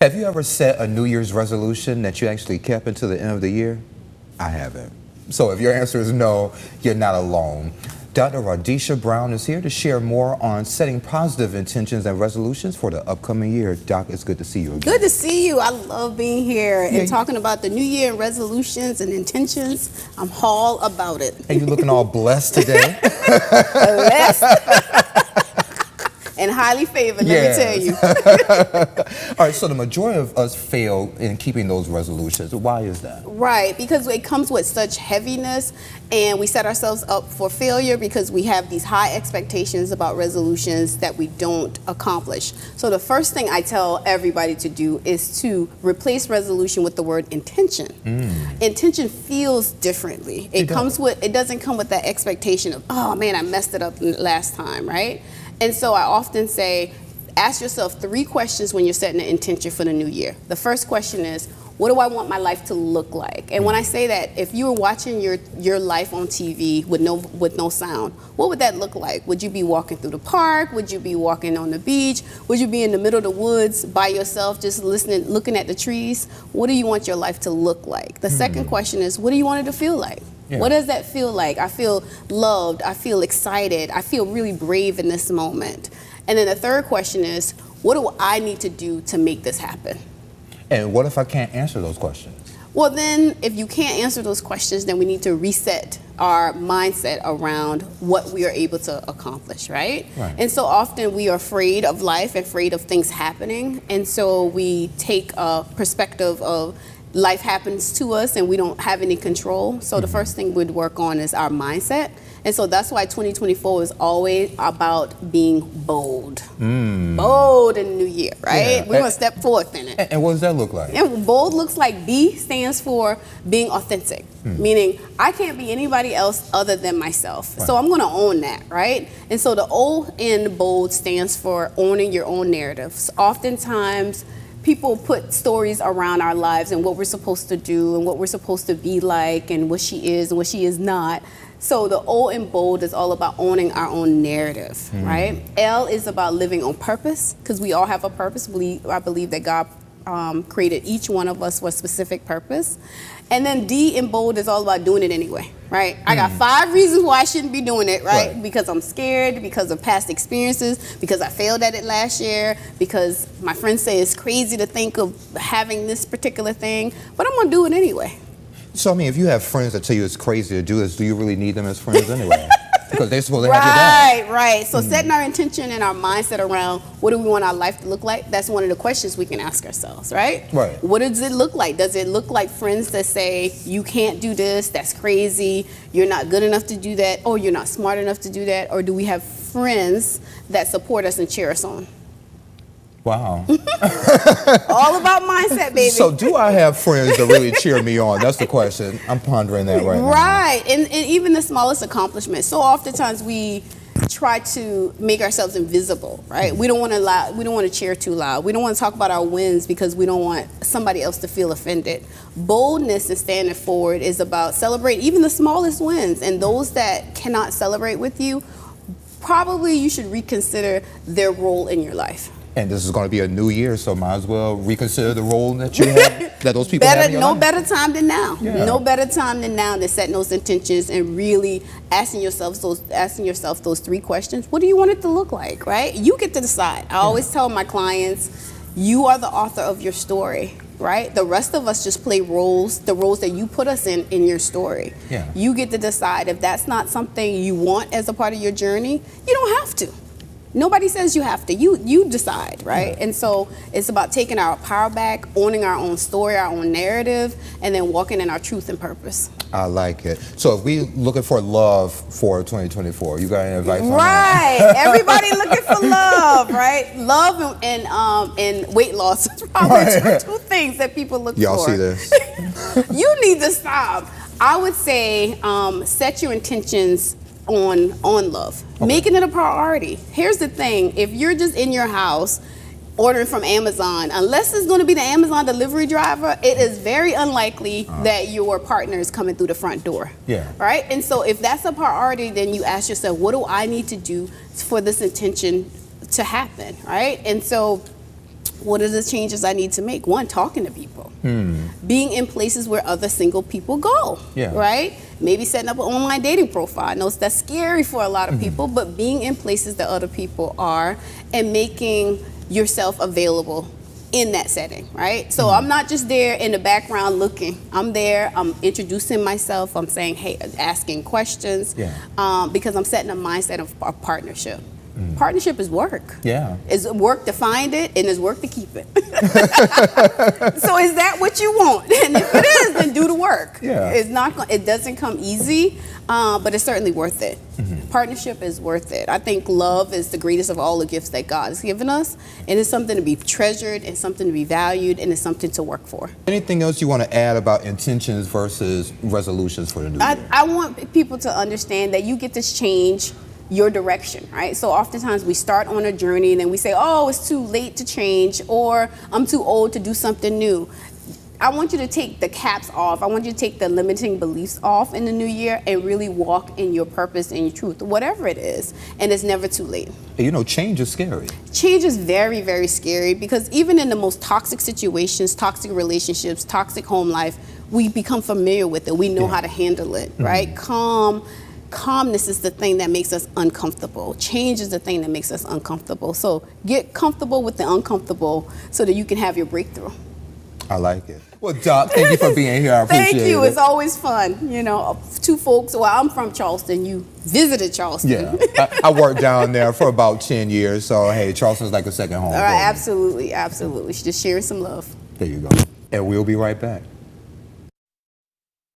Have you ever set a New Year's resolution that you actually kept until the end of the year? I haven't. So if your answer is no, you're not alone. Dr. Radisha Brown is here to share more on setting positive intentions and resolutions for the upcoming year. Doc, it's good to see you again. Good to see you. I love being here and talking about the new year and resolutions and intentions. I'm all about it. And you're looking all blessed today. Blessed. And highly favored, let me tell you. All right, so the majority of us fail in keeping those resolutions. Why is that? Right, because it comes with such heaviness, and we set ourselves up for failure because we have these high expectations about resolutions that we don't accomplish. So the first thing I tell everybody to do is to replace resolution with the word intention. Intention feels differently. It doesn't come with that expectation of, oh man, I messed it up last time, right? And so I often say, ask yourself 3 questions when you're setting an intention for the new year. The first question is, what do I want my life to look like? And when I say that, if you were watching your life on TV with no sound, what would that look like? Would you be walking through the park? Would you be walking on the beach? Would you be in the middle of the woods by yourself, just listening, looking at the trees? What do you want your life to look like? The second question is, what do you want it to feel like? Yeah. What does that feel like? I feel loved, I feel excited, I feel really brave in this moment. And then the third question is, what do I need to do to make this happen? And what if I can't answer those questions? Well, then if you can't answer those questions, then we need to reset our mindset around what we are able to accomplish, right? And so often we are afraid of life, afraid of things happening. And so we take a perspective of life happens to us and we don't have any control. So the first thing we'd work on is our mindset. And so that's why 2024 is always about being bold. Bold in the new year, right? We're going to step forth in it. And what does that look like? And bold looks like B stands for being authentic, meaning I can't be anybody else other than myself. So I'm going to own that, right? And so the O in bold stands for owning your own narratives. Oftentimes, people put stories around our lives and what we're supposed to do and what we're supposed to be like and what she is and what she is not. So the O in bold is all about owning our own narrative, right? L is about living on purpose, because we all have a purpose. I believe that God created each one of us for a specific purpose. And then D in bold is all about doing it anyway, right? I got 5 reasons why I shouldn't be doing it, right? Because I'm scared, because of past experiences, because I failed at it last year, because my friends say it's crazy to think of having this particular thing, but I'm gonna do it anyway. So, I mean, if you have friends that tell you it's crazy to do this, do you really need them as friends anyway? Because they're supposed to have your back. Right. So setting our intention and our mindset around what do we want our life to look like, that's one of the questions we can ask ourselves, right? What does it look like? Does it look like friends that say, you can't do this, that's crazy, you're not good enough to do that, or you're not smart enough to do that? Or do we have friends that support us and cheer us on? Wow. All about mindset, baby. So do I have friends that really cheer me on? That's the question. I'm pondering that right now. Right. And even the smallest accomplishments. So oftentimes we try to make ourselves invisible, right? We don't want to cheer too loud. We don't want to talk about our wins because we don't want somebody else to feel offended. Boldness and standing forward is about celebrating even the smallest wins. And those that cannot celebrate with you, probably you should reconsider their role in your life. And this is going to be a new year, so might as well reconsider the role that you have, that those people have in your life. Better time than now. No better time than now to set those intentions and really asking yourself those 3 questions. What do you want it to look like, right? You get to decide. I always tell my clients, you are the author of your story, right? The rest of us just play roles, the roles that you put us in your story. You get to decide. If that's not something you want as a part of your journey, you don't have to. Nobody says you have to. You decide, right? And so it's about taking our power back, owning our own story, our own narrative, and then walking in our truth and purpose. I like it. So if we looking for love for 2024, you got any advice on that? Right. Everybody looking for love, right? Love and weight loss is probably two things that people look for. Y'all see this? You need to stop. I would say set your intentions on love, making it a priority. Here's the thing, if you're just in your house ordering from Amazon, unless it's going to be the Amazon delivery driver, it is very unlikely that your partner is coming through the front door. Right? And so if that's a priority, then you ask yourself, what do I need to do for this intention to happen, right? And so What are the changes I need to make? One, talking to people. Being in places where other single people go, Yeah. right? Maybe setting up an online dating profile. I know that's scary for a lot of people, but being in places that other people are and making yourself available in that setting, right? So I'm not just there in the background looking. I'm there, I'm introducing myself, I'm saying, hey, asking questions, because I'm setting a mindset of a partnership. Partnership is work. Yeah. It's work to find it and it's work to keep it. So is that what you want? And if it is, then do the work. Yeah. It's not. It doesn't come easy, but it's certainly worth it. Partnership is worth it. I think love is the greatest of all the gifts that God has given us, and it's something to be treasured and something to be valued, and it's something to work for. Anything else you want to add about intentions versus resolutions for the new year? I want people to understand that you get to change your direction, right? So oftentimes we start on a journey and then we say, oh, it's too late to change, or I'm too old to do something new. I want you to take the caps off. I want you to take the limiting beliefs off in the new year and really walk in your purpose and your truth, whatever it is. And it's never too late. You know, change is scary. Change is very, very scary, because even in the most toxic situations, toxic relationships, toxic home life, we become familiar with it. We know how to handle it, right? Calmness is the thing that makes us uncomfortable. Change is the thing that makes us uncomfortable. So get comfortable with the uncomfortable so that you can have your breakthrough. I like it. Well, Doc, thank you for being here. I appreciate it. Thank you. It's always fun. You know, two folks. Well, I'm from Charleston. You visited Charleston. Yeah. I worked down there for about 10 years. So, hey, Charleston's like a second home. All right. Absolutely. Absolutely. Just sharing some love. There you go. And we'll be right back.